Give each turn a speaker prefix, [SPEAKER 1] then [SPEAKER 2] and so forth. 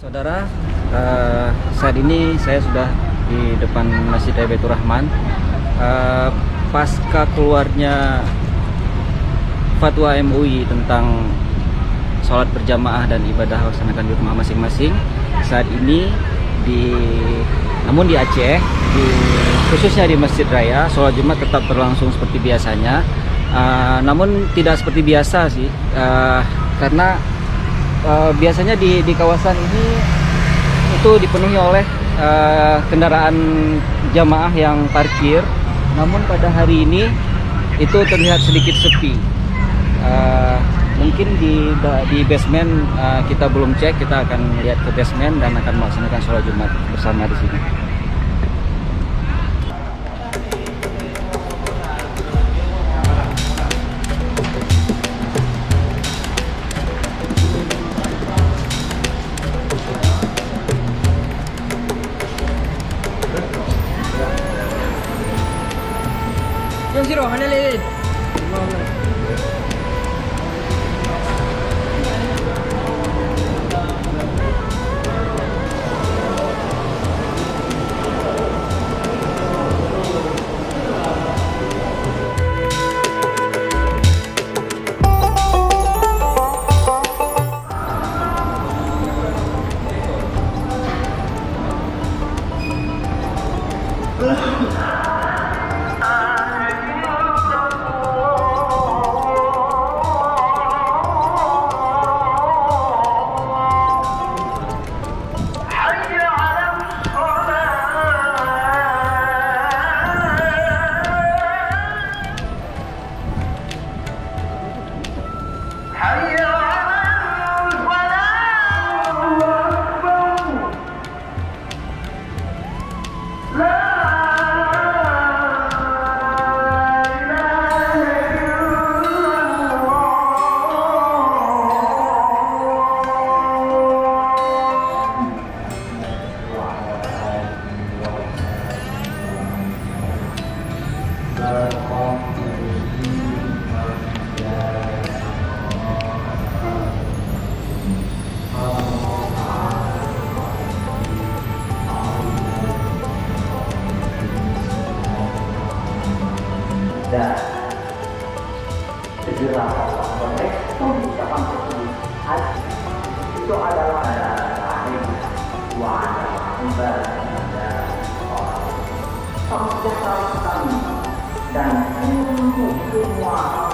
[SPEAKER 1] Saudara, saat ini saya sudah di depan Masjid Baitur Rahman. Pasca keluarnya fatwa MUI tentang sholat berjamaah dan ibadah laksanakan di rumah masing-masing, saat ini namun di Aceh, khususnya di Masjid Raya, sholat Jumat tetap berlangsung seperti biasanya. Namun tidak seperti biasa sih, karena biasanya di kawasan ini itu dipenuhi oleh kendaraan jamaah yang parkir. Namun pada hari ini itu terlihat sedikit sepi. Mungkin di basement kita belum cek, kita akan lihat ke basement dan akan melaksanakan sholat Jumat bersama di sini.
[SPEAKER 2] Yung zero, hanalilid.
[SPEAKER 3] Dan segera merespon ucapan tersebut. Haji itu adalah akhir wa'ala kembali pada orang. Salam sejahtera kami dan untuk semua